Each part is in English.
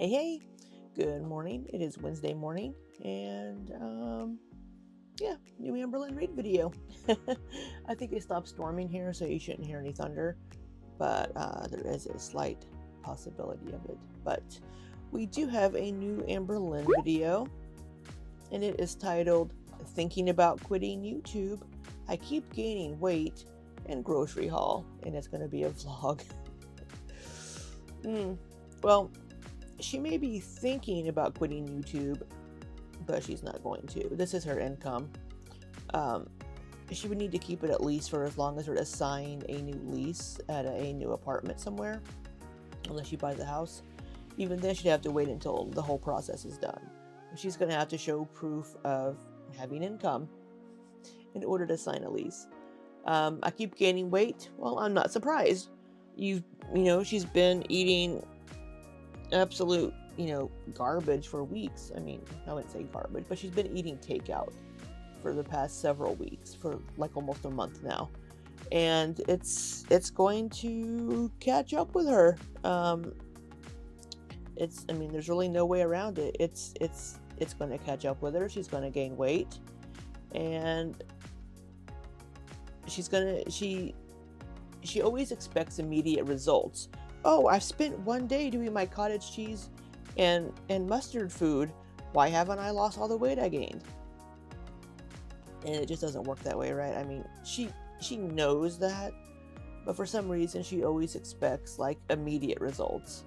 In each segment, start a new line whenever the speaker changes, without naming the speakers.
Hey, good morning. It is Wednesday morning, and yeah, new Amberlynn read video. I think it stopped storming here, so you shouldn't hear any thunder, but there is a slight possibility of it. But we do have a new Amberlynn video, and it is titled Thinking About Quitting YouTube. I Keep Gaining Weight and Grocery Haul, and it's going to be a vlog. Well, she may be thinking about quitting YouTube, but she's not going to. This is her income. She would need to keep it at least for as long as her to sign a new lease at a new apartment somewhere, unless she buys a house. Even then, she'd have to wait until the whole process is done. She's going to have to show proof of having income in order to sign a lease. I keep gaining weight. Well, I'm not surprised. She's been eating absolute, garbage for weeks. I mean, I wouldn't say garbage, but she's been eating takeout for the past several weeks, for like almost a month now. And it's going to catch up with her. There's really no way around it. It's going to catch up with her. She's going to gain weight, and she always expects immediate results. Oh, I've spent one day doing my cottage cheese and mustard food. Why haven't I lost all the weight I gained? And it just doesn't work that way, right? I mean, she knows that, but for some reason she always expects like immediate results.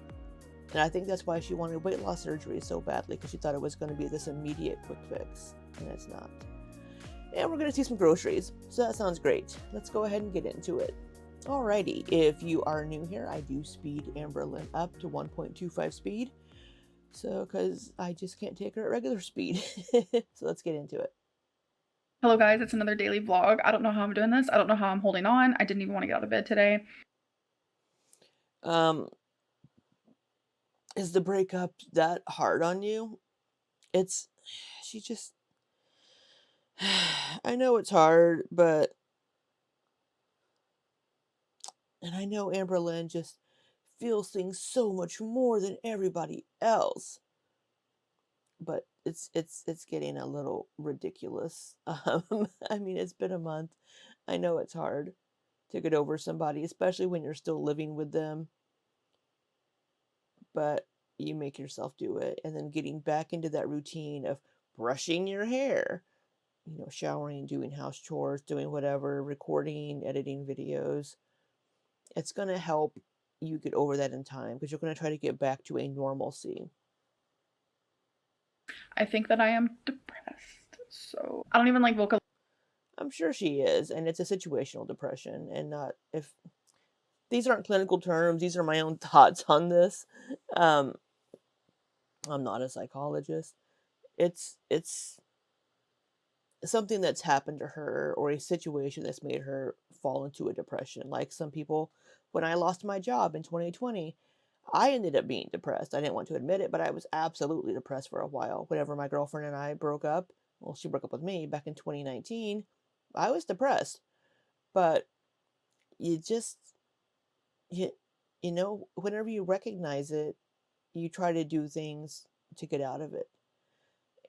And I think that's why she wanted weight loss surgery so badly, because she thought it was going to be this immediate quick fix, and it's not. And we're going to see some groceries, so that sounds great. Let's go ahead and get into it. Alrighty, if you are new here, I do speed Amberlynn up to 1.25 speed. So, because I just can't take her at regular speed. So let's get into it.
Hello guys, it's another daily vlog. I don't know how I'm doing this. I don't know how I'm holding on. I didn't even want to get out of bed today.
Is the breakup that hard on you? She just, I know it's hard, and I know Amberlynn just feels things so much more than everybody else. But it's getting a little ridiculous. It's been a month. I know it's hard to get over somebody, especially when you're still living with them. But you make yourself do it, and then getting back into that routine of brushing your hair, showering, doing house chores, doing whatever, recording, editing videos. It's going to help you get over that in time, because you're going to try to get back to a normalcy.
I think that I am depressed. So I don't even like vocal.
I'm sure she is, and it's a situational depression, and not if these aren't clinical terms, these are my own thoughts on this. I'm not a psychologist. It's something that's happened to her, or a situation that's made her fall into a depression. Like some people, when I lost my job in 2020, I ended up being depressed. I didn't want to admit it, but I was absolutely depressed for a while. Whenever my girlfriend and I broke up, well, she broke up with me back in 2019, I was depressed. But you just, you, whenever you recognize it, you try to do things to get out of it.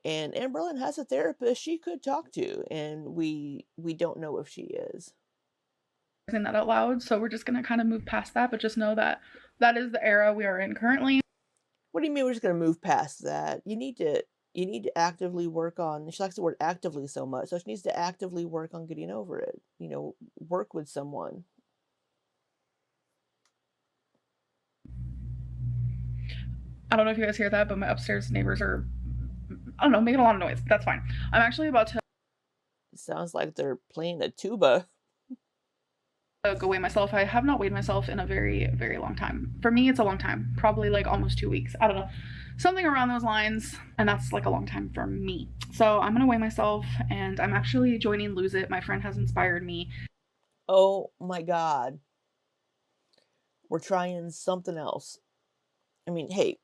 And Amberlynn has a therapist she could talk to, and we don't know if she is.
Saying that out loud. So we're just gonna kind of move past that, but just know that that is the era we are in currently.
What do you mean we're just going to move past that? You need to actively work on. She likes the word actively so much, so she needs to actively work on getting over it. Work with someone.
I don't know if you guys hear that, but my upstairs neighbors are, I don't know, making a lot of noise. That's fine. I'm actually about to
It sounds like they're playing a tuba.
go weigh myself. I have not weighed myself in a very, very long time. For me, it's a long time, probably like almost 2 weeks. I don't know, something around those lines, and that's like a long time for me. So I'm gonna weigh myself, and I'm actually joining Lose It. My friend has inspired me.
Oh my God. We're trying something else. Hey,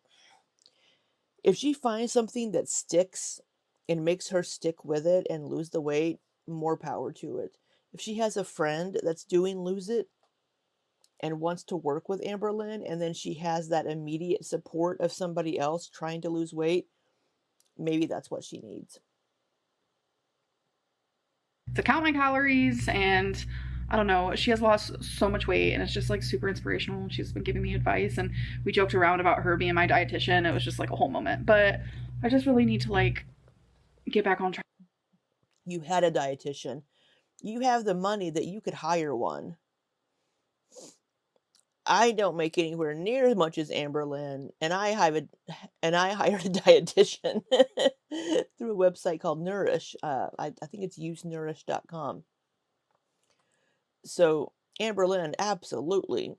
if she finds something that sticks and makes her stick with it and lose the weight, more power to it. If she has a friend that's doing Lose It, and wants to work with Amberlynn, and then she has that immediate support of somebody else trying to lose weight, maybe that's what she needs.
To count my calories, and I don't know, she has lost so much weight, and it's just like super inspirational. She's been giving me advice, and we joked around about her being my dietitian. It was just like a whole moment, but I just really need to like get back on track.
You had a dietitian. You have the money that you could hire one. I don't make anywhere near as much as Amberlynn, and I hired a dietitian through a website called Nourish. I think it's usenourish.com. So Amberlynn absolutely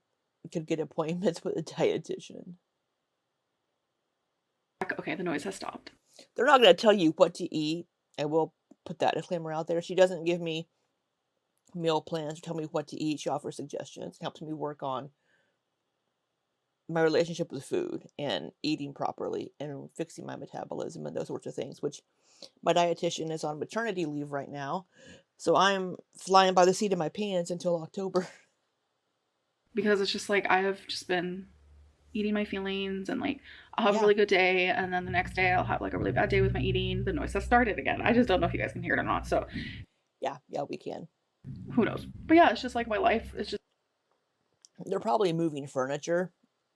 could get appointments with a dietitian.
Okay, the noise has stopped.
They're not going to tell you what to eat, and we'll put that disclaimer out there. She doesn't give me meal plans or tell me what to eat. She offers suggestions, helps me work on my relationship with food and eating properly and fixing my metabolism and those sorts of things, which my dietitian is on maternity leave right now. So I'm flying by the seat of my pants until October.
Because it's just like I have just been eating my feelings, and like I'll have a really good day, and then the next day I'll have like a really bad day with my eating. The noise has started again. I just don't know if you guys can hear it or not. So
yeah, we can.
Who knows? But yeah, it's just like my life is just.
They're probably moving furniture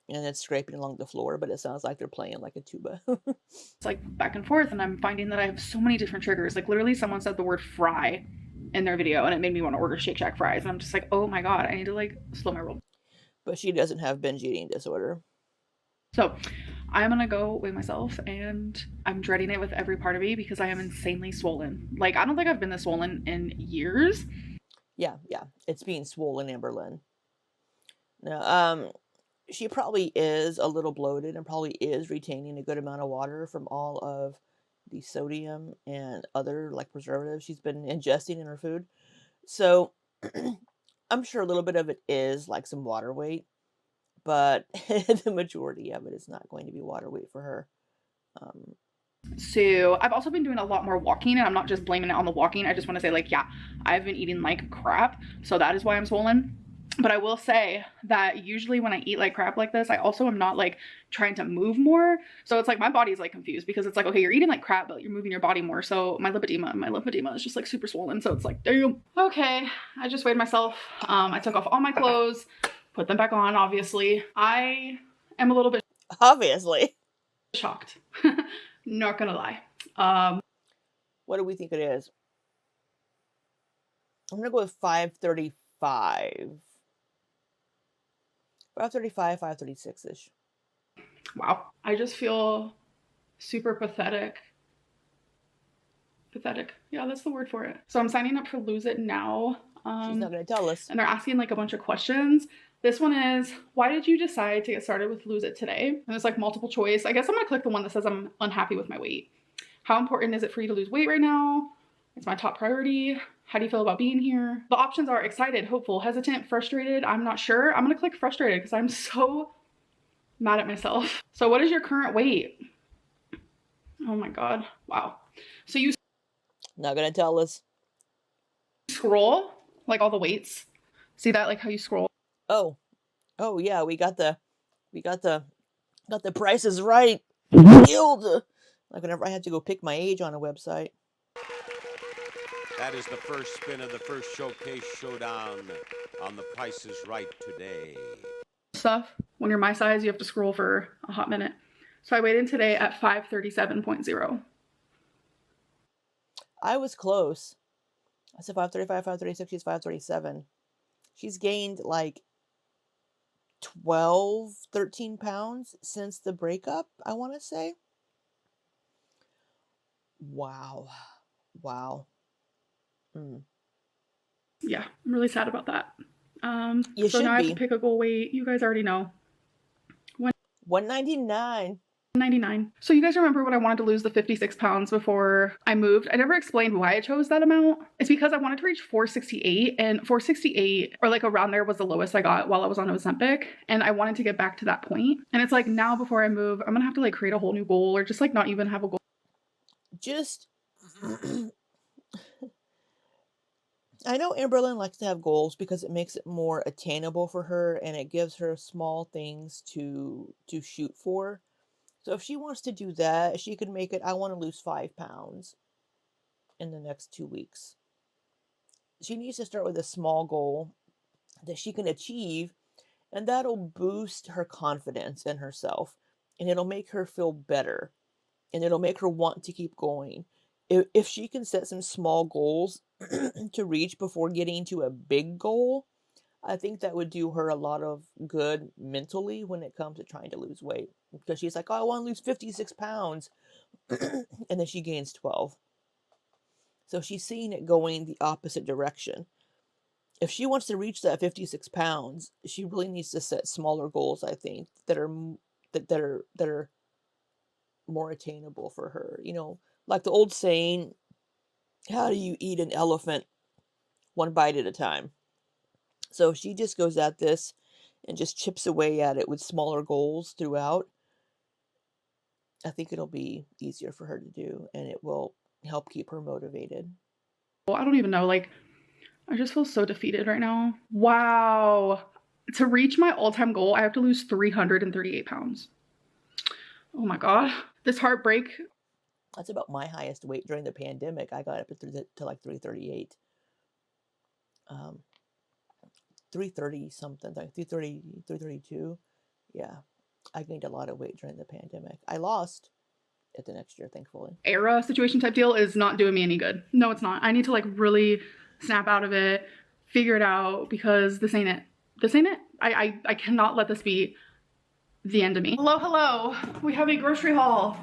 and it's scraping along the floor, but it sounds like they're playing like a tuba.
It's like back and forth, and I'm finding that I have so many different triggers. Like literally someone said the word fry in their video, and it made me want to order Shake Shack fries, and I'm just like, oh my god, I need to like slow my roll.
But she doesn't have binge eating disorder.
So I'm gonna go weigh myself, and I'm dreading it with every part of me because I am insanely swollen. Like I don't think I've been this swollen in years.
Yeah, it's being swollen, Amberlynn. Now, she probably is a little bloated and probably is retaining a good amount of water from all of the sodium and other like preservatives she's been ingesting in her food. So I'm sure a little bit of it is like some water weight, but the majority of it is not going to be water weight for her.
So I've also been doing a lot more walking, and I'm not just blaming it on the walking. I just want to say like, yeah, I've been eating like crap. So that is why I'm swollen. But I will say that usually when I eat like crap like this, I also am not like trying to move more. So it's like my body's like confused because it's like, okay, you're eating like crap, but you're moving your body more. So my lymphedema is just like super swollen. So it's like, damn. Okay, I just weighed myself. I took off all my clothes, put them back on, obviously. I am a little bit
obviously
shocked. Not gonna lie.
What do we think it is? I'm gonna go with 535. 535, 536-ish.
Wow. I just feel super pathetic. Pathetic. Yeah, that's the word for it. So I'm signing up for Lose It Now.
She's not going to tell us.
And they're asking like a bunch of questions. This one is, why did you decide to get started with Lose It today? And there's like multiple choice. I guess I'm going to click the one that says I'm unhappy with my weight. How important is it for you to lose weight right now? It's my top priority. How do you feel about being here? The options are excited, hopeful, hesitant, frustrated. I'm not sure. I'm gonna click frustrated because I'm so mad at myself. So what is your current weight? Oh my God, wow. So you
not gonna tell us.
Scroll like all the weights. See that, like how you scroll?
Oh yeah, we got the prices right. Like whenever I had to go pick my age on a website.
That is the first spin of the first showcase showdown on The Price is Right today.
Stuff. When you're my size, you have to scroll for a hot minute. So I weighed in today at 537.0.
I was close. I said 535, 536, she's 537. She's gained like 12, 13 pounds since the breakup, I want to say. Wow.
Yeah, I'm really sad about that.
You
so
should
now I have
be.
to pick a goal weight. You guys already know.
199.
99. So you guys remember when I wanted to lose the 56 pounds before I moved? I never explained why I chose that amount. It's because I wanted to reach 468, and 468 or like around there was the lowest I got while I was on Ozempic, and I wanted to get back to that point. And it's like now before I move, I'm gonna have to like create a whole new goal or just like not even have a goal.
Just I know Amberlynn likes to have goals because it makes it more attainable for her and it gives her small things to shoot for. So if she wants to do that, she could make it, I want to lose 5 pounds in the next 2 weeks. She needs to start with a small goal that she can achieve, and that'll boost her confidence in herself, and it'll make her feel better, and it'll make her want to keep going. If she can set some small goals to reach before getting to a big goal, I think that would do her a lot of good mentally when it comes to trying to lose weight. Because she's like, oh, I want to lose 56 pounds. And then she gains 12. So she's seeing it going the opposite direction. If she wants to reach that 56 pounds, she really needs to set smaller goals, I think, that are more attainable for her. You know, like the old saying, how do you eat an elephant one bite at a time? So if she just goes at this and just chips away at it with smaller goals throughout, I think it'll be easier for her to do and it will help keep her motivated.
Well, I don't even know. Like, I just feel so defeated right now. Wow. To reach my all-time goal, I have to lose 338 pounds. Oh my God. This heartbreak.
That's about my highest weight during the pandemic. I got up to like 338. 330 something, like 330, 332. Yeah. I gained a lot of weight during the pandemic. I lost at the next year, thankfully.
Era situation type deal is not doing me any good. No, it's not. I need to like really snap out of it, figure it out, because this ain't it. This ain't it. I cannot let this be the end of me. Hello, hello. We have a grocery haul.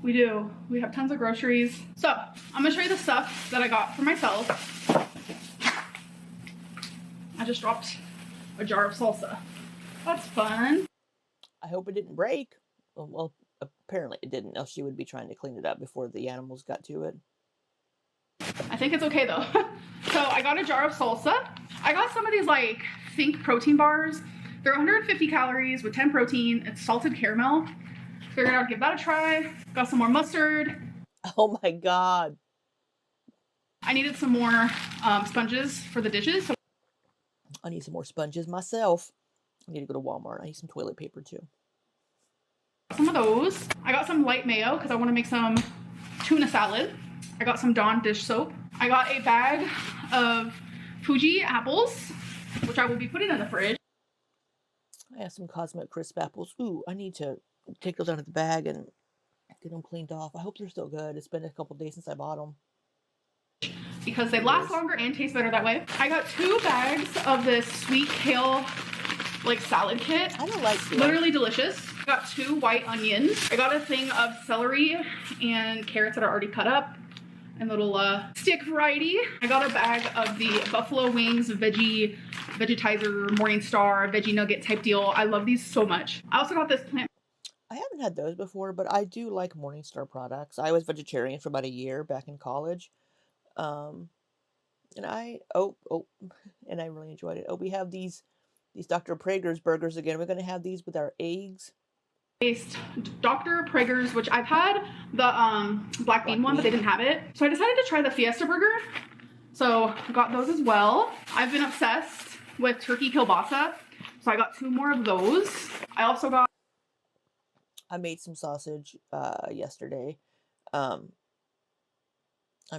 We do. We have tons of groceries. So I'm gonna show you the stuff that I got for myself. I just dropped a jar of salsa. That's fun.
I hope it didn't break. Well, apparently it didn't, else she would be trying to clean it up before the animals got to it.
I think it's okay though. So I got a jar of salsa. I got some of these like Think protein bars. They're 150 calories with 10 protein. It's salted caramel. Figured I'd give that a try. Got some more mustard.
Oh my God.
I needed some more sponges for the dishes. So
I need some more sponges myself. I need to go to Walmart. I need some toilet paper too.
some of those. I got some light mayo because I want to make some tuna salad. I got some Dawn dish soap. I got a bag of Fuji apples, which I will be putting in the fridge.
I have some Cosmic Crisp apples. Ooh, I need to take those out of the bag and get them cleaned off. I hope they're still good. It's been a couple days since I bought them.
Because they last longer and taste better that way. I got 2 bags of this sweet kale like salad kit.
I don't like kale.
Literally delicious. I got 2 white onions. I got a thing of celery and carrots that are already cut up and little stick variety. I got a bag of the buffalo wings veggietizer Morningstar veggie nugget type deal. I love these so much. I also got this plant.
I haven't had those before, but I do like Morningstar products. I was vegetarian for about a year back in college. And I really enjoyed it. Oh, we have these Dr. Prager's burgers again. We're going to have these with our eggs.
Based Dr. Prager's, which I've had the black bean one, but they didn't have it. So I decided to try the Fiesta burger. So I got those as well. I've been obsessed with turkey kielbasa. So I got 2 more of those.
I made some sausage yesterday. I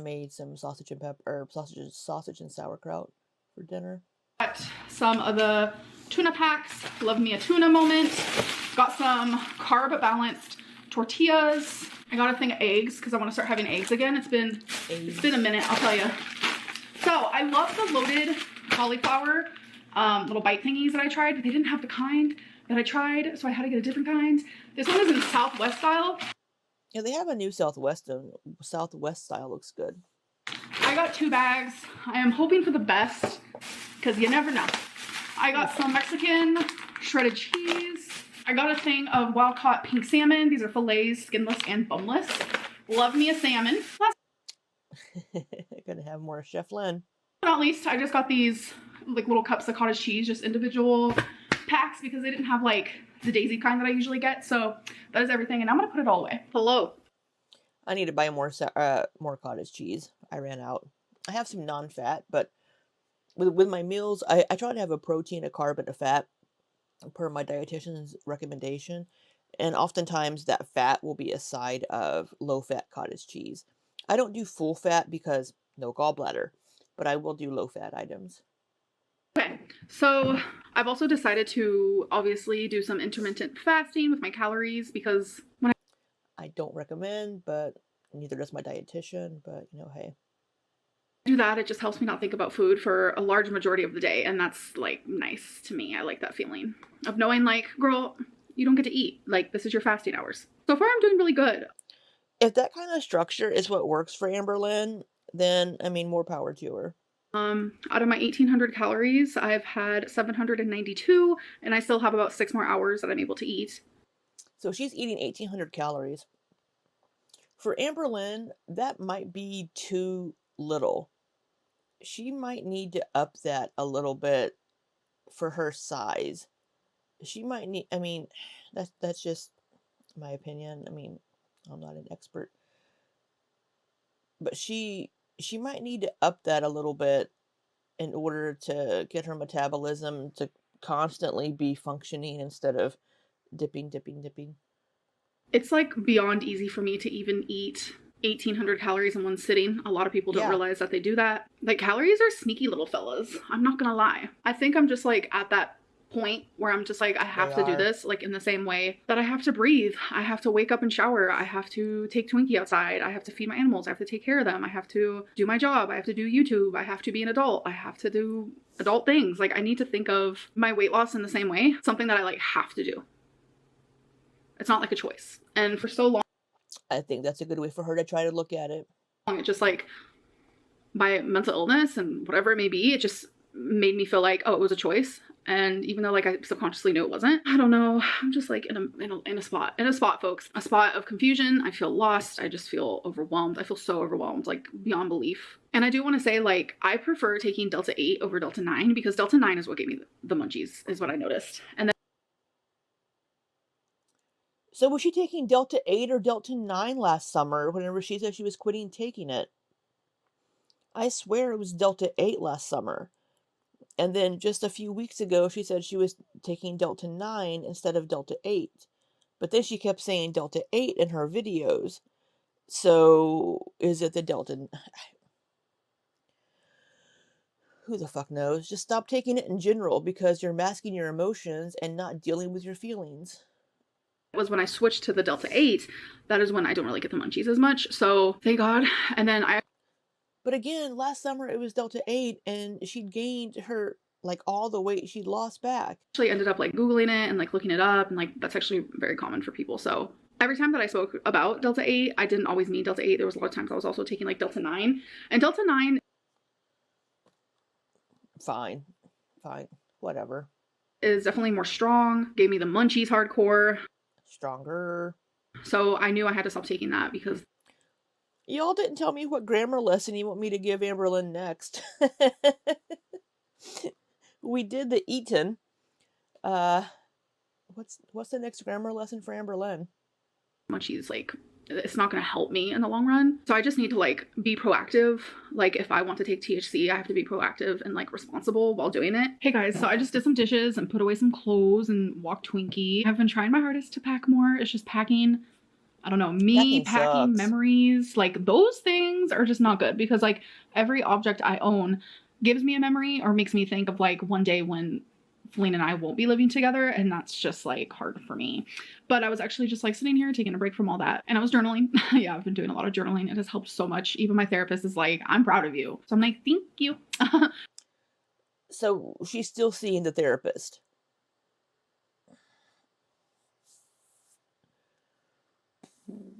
made some sausage and sauerkraut for dinner.
Got some of the tuna packs. Love me a tuna moment. Got some carb balanced tortillas. I got a thing of eggs because I want to start having eggs again. It's been a minute, I'll tell you. So I love the loaded cauliflower little bite thingies that I tried, but they didn't have the kind that I tried, so I had to get a different kind. This one is in Southwest style.
Yeah, they have a new Southwest style. Looks good.
I got 2 bags. I am hoping for the best because you never know. I got some Mexican shredded cheese. I got a thing of wild caught pink salmon. These are fillets, skinless and boneless. Love me a salmon. Last
Gonna have more Chef Lynn.
but not least, I just got these like little cups of cottage cheese, just individual packs because they didn't have like the daisy kind that I usually get. So that is everything, and I'm gonna put it all away. Hello.
I need to buy more cottage cheese. I ran out. I have some non-fat, but with my meals, I try to have a protein, a carb, and a fat per my dietitian's recommendation. And oftentimes that fat will be a side of low fat cottage cheese. I don't do full fat because no gallbladder, but I will do low fat items.
Okay, so I've also decided to obviously do some intermittent fasting with my calories because when
I don't recommend, but neither does my dietitian, but you know, hey.
I do that, it just helps me not think about food for a large majority of the day, and that's like nice to me. I like that feeling of knowing like, girl, you don't get to eat. Like, this is your fasting hours. So far, I'm doing really good.
If that kind of structure is what works for Amberlynn, then I mean, more power to her.
Out of my 1800 calories, I've had 792, and I still have about 6 more hours that I'm able to eat.
So she's eating 1800 calories. For Amberlynn, that might be too little. She might need to up that a little bit for her size. She might need, I mean, that's just my opinion. I mean, I'm not an expert. But she might need to up that a little bit in order to get her metabolism to constantly be functioning instead of dipping, dipping, dipping.
It's like beyond easy for me to even eat 1800 calories in one sitting. A lot of people don't
Yeah.
realize that they do that. Like, calories are sneaky little fellas. I'm not gonna lie. I think I'm just like at that point where I'm just like, I have
They
to do
are.
this, like in the same way that I have to breathe. I have to wake up and shower. I have to take Twinkie outside. I have to feed my animals. I have to take care of them. I have to do my job. I have to do YouTube. I have to be an adult. I have to do adult things. Like, I need to think of my weight loss in the same way, something that I like have to do. It's not like a choice. And for so long,
I think that's a good way for her to try to look at it.
it just like, by mental illness and whatever it may be, it just made me feel like, oh, it was a choice. And even though like I subconsciously knew it wasn't, I don't know. I'm just like in a spot, folks, a spot of confusion. I feel lost. I just feel overwhelmed. I feel so overwhelmed, like beyond belief. And I do want to say, like, I prefer taking Delta 8 over Delta 9 because Delta 9 is what gave me the munchies, is what I noticed. And then
So was she taking Delta 8 or Delta 9 last summer whenever she said she was quitting taking it? I swear it was Delta 8 last summer. And then just a few weeks ago, she said she was taking Delta 9 instead of Delta 8. But then she kept saying Delta 8 in her videos. So is it the Delta? Who the fuck knows? Just stop taking it in general because you're masking your emotions and not dealing with your feelings.
was when I switched to the Delta 8, that is when I don't really get the munchies as much. So thank God. And then I
But again, last summer it was Delta 8 and she'd gained her, like, all the weight she'd lost back.
actually ended up like Googling it and like looking it up. And like, that's actually very common for people. So every time that I spoke about Delta 8, I didn't always mean Delta 8. There was a lot of times I was also taking like Delta 9. And Delta 9
Fine. Whatever.
is definitely more strong, gave me the munchies hardcore.
Stronger.
So I knew I had to stop taking that because
Y'all didn't tell me what grammar lesson you want me to give Amberlynn next. We did the Eton. What's the next grammar lesson for Amberlynn?
munchies, like, it's not going to help me in the long run. So I just need to like be proactive. Like, if I want to take THC, I have to be proactive and like responsible while doing it. Hey guys, so I just did some dishes and put away some clothes and walked Twinkie. I've been trying my hardest to pack more. It's just packing, I don't know, me packing
sucks.
memories. Like, those things are just not good because like every object I own gives me a memory or makes me think of like one day when Feline and I won't be living together, and that's just like hard for me. But I was actually just like sitting here taking a break from all that, and I was journaling. Yeah, I've been doing a lot of journaling. It has helped so much. Even my therapist is like, I'm proud of you. So I'm like, thank you.
So she's still seeing the therapist.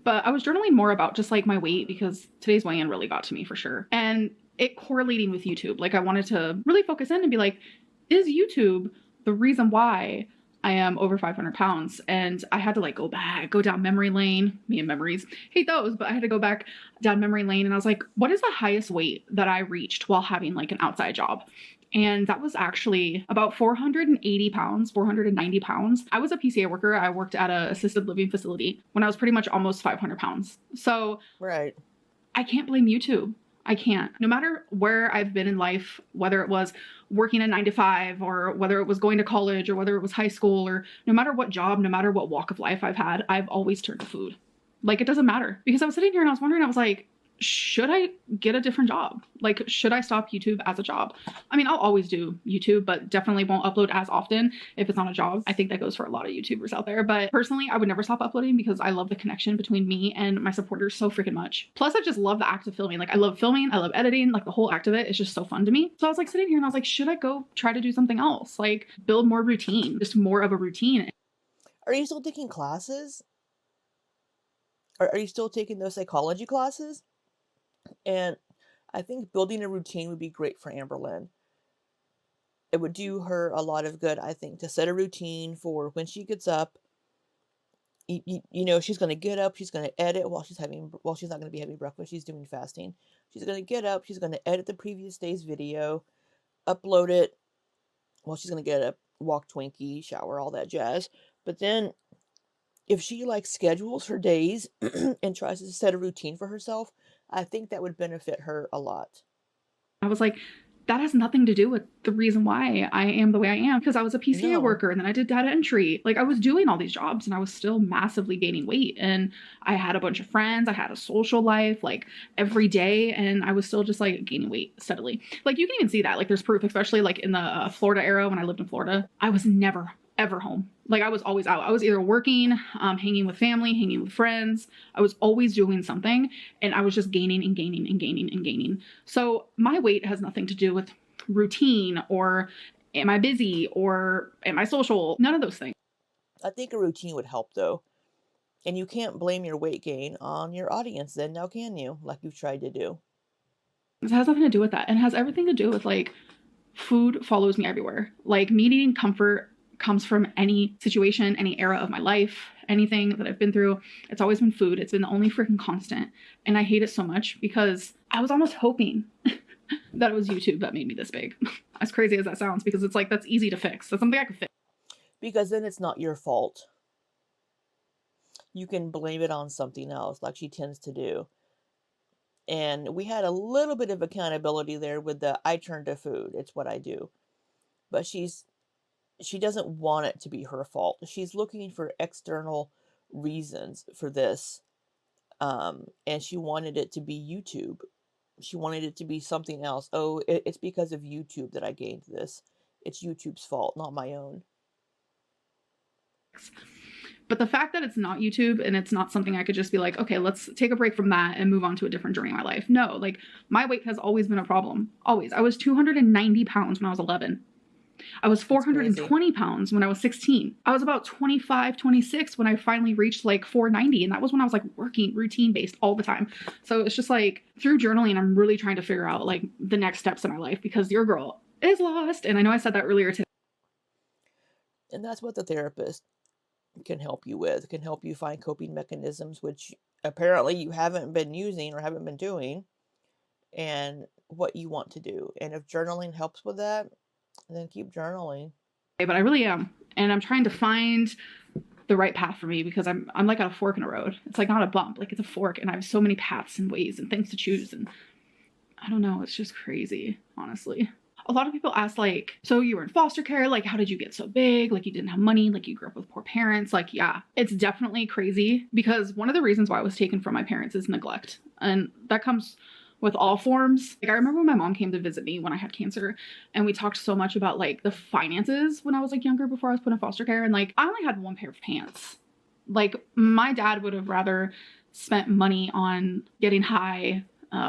But I was journaling more about just like my weight because today's weigh-in really got to me for sure. And it correlating with YouTube. Like, I wanted to really focus in and be like, is YouTube the reason why I am over 500 pounds? And I had to like go down memory lane. Me and memories, hate those, but I had to go back down memory lane. And I was like, what is the highest weight that I reached while having like an outside job? And that was actually about 480 pounds, 490 pounds. I was a PCA worker. I worked at an assisted living facility when I was pretty much almost 500 pounds. So
Right.
I can't blame YouTube. I can't. No matter where I've been in life, whether it was working a 9 to 5 or whether it was going to college or whether it was high school, or no matter what job, no matter what walk of life I've had, I've always turned to food. Like, it doesn't matter. Because I was sitting here and I was wondering, I was like, should I get a different job? Like, should I stop YouTube as a job? I mean, I'll always do YouTube, but definitely won't upload as often if it's not a job. I think that goes for a lot of YouTubers out there. But personally, I would never stop uploading because I love the connection between me and my supporters so freaking much. Plus, I just love the act of filming. Like, I love filming, I love editing, like the whole act of it is just so fun to me. So I was like sitting here and I was like, should I go try to do something else? Like, build more routine, just more of a routine.
Are you still taking classes? Are you still taking those psychology classes? And I think building a routine would be great for Amberlynn. It would do her a lot of good, I think, to set a routine for when she gets up. You know, she's going to get up, she's going to edit while she's not going to be having breakfast, she's doing fasting. She's going to get up, she's going to edit the previous day's video, upload it. Well, she's going to get up, walk Twinkie, shower, all that jazz. But then if she like schedules her days and tries to set a routine for herself, I think that would benefit her a lot.
I was like, that has nothing to do with the reason why I am the way I am, because I was a PCA
No.
worker and then I did data entry. Like, I was doing all these jobs and I was still massively gaining weight, and I had a bunch of friends, I had a social life like every day, and I was still just like gaining weight steadily. Like, you can even see that, like, there's proof, especially like in the Florida era when I lived in Florida. I was never ever home. Like, I was always out. I was either working, hanging with family, hanging with friends. I was always doing something, and I was just gaining and gaining and gaining and gaining. So my weight has nothing to do with routine or am I busy or am I social? None of those things.
I think a routine would help though. And you can't blame your weight gain on your audience then, now can you? Like you've tried to do.
It has nothing to do with that. And it has everything to do with, like, food follows me everywhere. Like, me needing comfort comes from any situation, any era of my life, anything that I've been through. It's always been food. It's been the only freaking constant. And I hate it so much because I was almost hoping that it was YouTube that made me this big. As crazy as that sounds, because it's like, that's easy to fix. That's something I could fix.
Because then it's not your fault. You can blame it on something else, like she tends to do. And we had a little bit of accountability there with the I turn to food. It's what I do. But she doesn't want it to be her fault. She's looking for external reasons for this. And she wanted it to be YouTube. She wanted it to be something else. Oh, it's because of YouTube that I gained this. It's YouTube's fault, not my own.
But the fact that it's not YouTube and it's not something I could just be like, okay, let's take a break from that and move on to a different journey in my life. No, like, my weight has always been a problem. Always. I was 290 pounds when I was 11. I was 420 pounds when I was 16. I was about 25, 26 when I finally reached like 490. And that was when I was like working routine based all the time. So it's just like, through journaling, I'm really trying to figure out like the next steps in my life, because your girl is lost. And I know I said that earlier today.
And that's what the therapist can help you with, can help you find coping mechanisms, which apparently you haven't been using or haven't been doing, and what you want to do. And if journaling helps with that, then keep journaling.
But I really am. And I'm trying to find the right path for me, because I'm like at a fork in a road. It's like not a bump, like it's a fork, and I have so many paths and ways and things to choose. And I don't know, it's just crazy, honestly. A lot of people ask, like, so you were in foster care, like, how did you get so big? Like, you didn't have money, like, you grew up with poor parents. Like, yeah, it's definitely crazy, because one of the reasons why I was taken from my parents is neglect. And that comes with all forms. Like, I remember when my mom came to visit me when I had cancer, and we talked so much about like the finances when I was like younger, before I was put in foster care. And like, I only had one pair of pants. Like, my dad would have rather spent money on getting high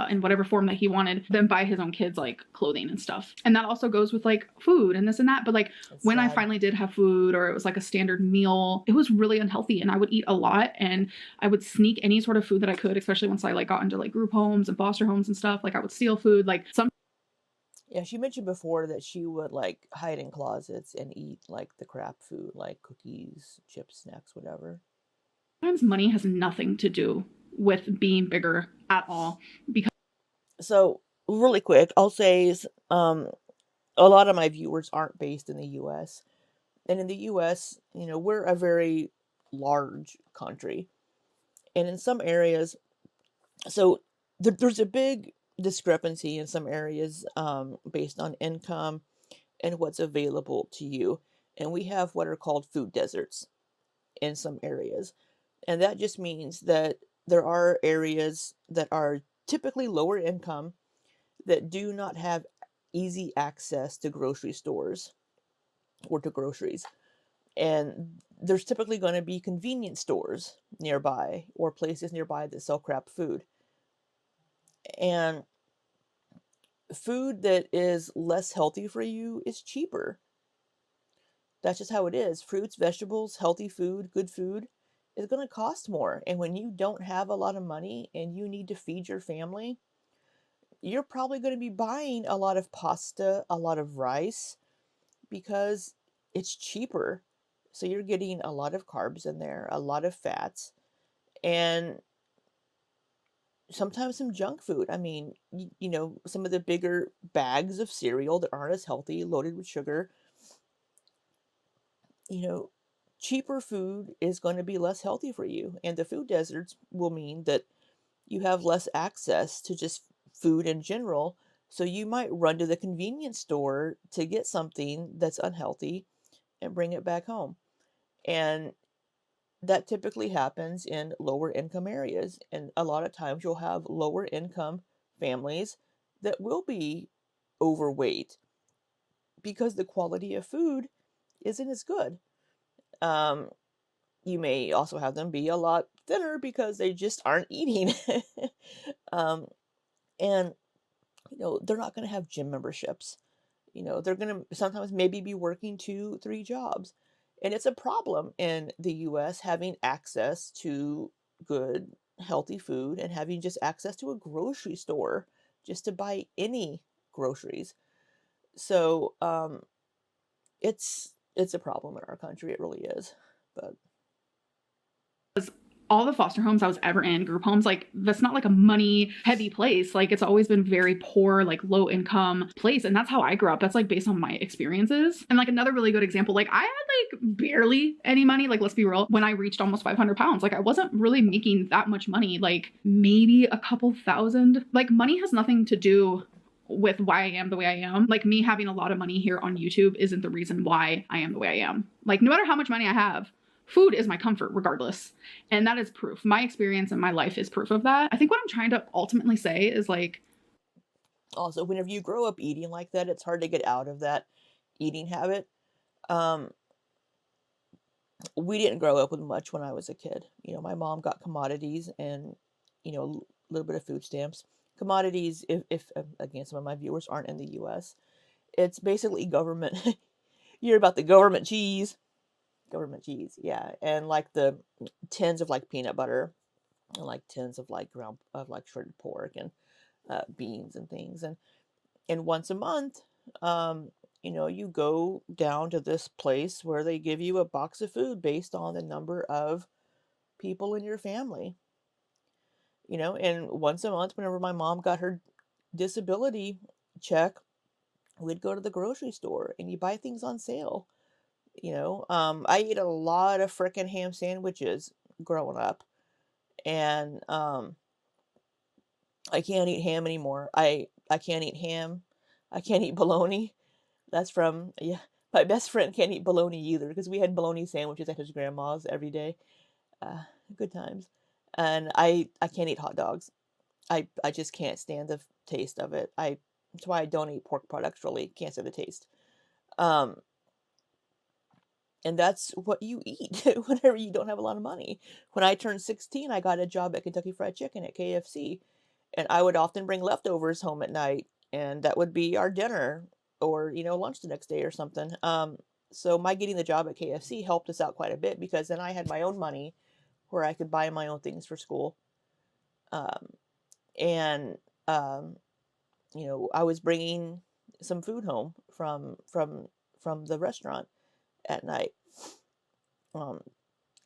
in whatever form that he wanted than buy his own kids like clothing and stuff. And that also goes with like food and this and that. But like,
That's
when I
sad.
finally did have food, or it was like a standard meal, it was really unhealthy, and I would eat a lot, and I would sneak any sort of food that I could, especially once I like got into like group homes and foster homes and stuff. Like, I would steal food. Like,
Yeah, she mentioned before that she would like hide in closets and eat like the crap food, like cookies, chips, snacks, whatever.
sometimes money has nothing to do with being bigger at all. Because
So really quick, I'll say is, a lot of my viewers aren't based in the U.S. And in the U.S., you know, we're a very large country, and in some areas, so there's a big discrepancy in some areas based on income and what's available to you. And we have what are called food deserts in some areas. And that just means that there are areas that are typically lower income that do not have easy access to grocery stores or to groceries. And there's typically going to be convenience stores nearby or places nearby that sell crap food. And food that is less healthy for you is cheaper. That's just how it is. Fruits, vegetables, healthy food, good food is going to cost more. And when you don't have a lot of money and you need to feed your family, you're probably going to be buying a lot of pasta, a lot of rice, because it's cheaper. So you're getting a lot of carbs in there, a lot of fats, and sometimes some junk food. I mean, some of the bigger bags of cereal that aren't as healthy, loaded with sugar. You know, cheaper food is going to be less healthy for you. And the food deserts will mean that you have less access to just food in general. So you might run to the convenience store to get something that's unhealthy and bring it back home. And that typically happens in lower income areas. And a lot of times you'll have lower income families that will be overweight because the quality of food isn't as good. Um, you may also have them be a lot thinner because they just aren't eating. um, and they're not going to have gym memberships. They're going to sometimes maybe be working 2, 3 jobs. And it's a problem in the US having access to good, healthy food and having just access to a grocery store just to buy any groceries. So it's a problem in our country. It really is. But
all the foster homes I was ever in, group homes, like that's not like a money heavy place. Like it's always been very poor, like low income place. And that's how I grew up. That's like based on my experiences. And like another really good example, like I had like barely any money. Like, let's be real, when I reached almost 500 pounds, like I wasn't really making that much money, like maybe a couple thousand. Like money has nothing to do with why I am the way I am. Like me having a lot of money here on YouTube isn't the reason why I am the way I am. Like no matter how much money I have, food is my comfort regardless. And that is proof. My experience in my life is proof of that. I think what I'm trying to ultimately say is like,
also, whenever you grow up eating like that, it's hard to get out of that eating habit. We didn't grow up with much when I was a kid. My mom got commodities and, a little bit of food stamps. Commodities, if again, some of my viewers aren't in the US, it's basically government. You hear about the government cheese. Government cheese, yeah. And like the tins of like peanut butter and like tins of like shredded pork and beans and things. And once a month, you go down to this place where they give you a box of food based on the number of people in your family. And once a month, whenever my mom got her disability check, we'd go to the grocery store and you buy things on sale. I ate a lot of frickin' ham sandwiches growing up, and I can't eat ham anymore. I can't eat ham. I can't eat bologna. That's from, yeah. My best friend can't eat bologna either because we had bologna sandwiches at his grandma's every day. Uh, Good times. And I can't eat hot dogs. I just can't stand the taste of it. That's why I don't eat pork products. Really, can't stand the taste. And that's what you eat whenever you don't have a lot of money. When I turned 16, I got a job at Kentucky Fried Chicken at KFC, and I would often bring leftovers home at night, and that would be our dinner or, lunch the next day or something. So my getting the job at KFC helped us out quite a bit because then I had my own money where I could buy my own things for school. Um, and I was bringing some food home from the restaurant at night. Um,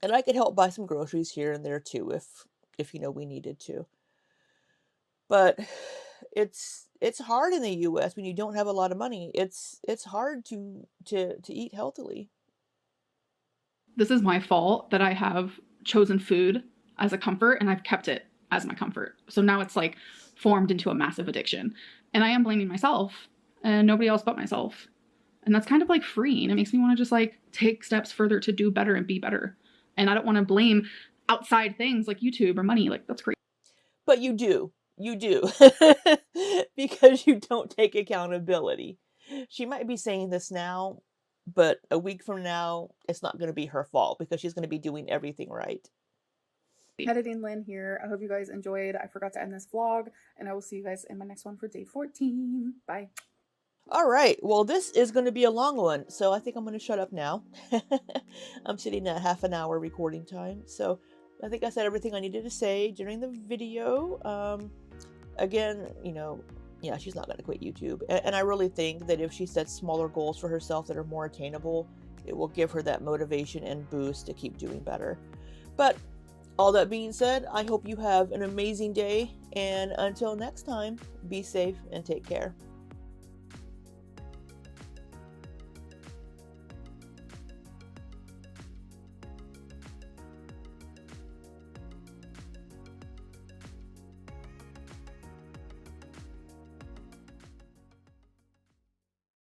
and I could help buy some groceries here and there too if we needed to. But it's hard in the US when you don't have a lot of money. It's hard to eat healthily.
this is my fault that I have chosen food as a comfort and I've kept it as my comfort. So now it's like formed into a massive addiction. And I am blaming myself and nobody else but myself. And that's kind of like freeing. It makes me want to just like take steps further to do better and be better. And I don't want to blame outside things like YouTube or money. Like, that's great.
But you do. You do. Because you don't take accountability. She might be saying this now, but a week from now, it's not going to be her fault because she's going to be doing everything right.
Editing Lynn here. I hope you guys enjoyed. I forgot to end this vlog, and I will see you guys in my next one for day 14. Bye.
All right. Well, this is going to be a long one, so I think I'm going to shut up now. I'm sitting at half an hour recording time, so I think I said everything I needed to say during the video. Again, you know, yeah, she's not going to quit YouTube. And I really think that if she sets smaller goals for herself that are more attainable, it will give her that motivation and boost to keep doing better. But all that being said, I hope you have an amazing day. And until next time, be safe and take care.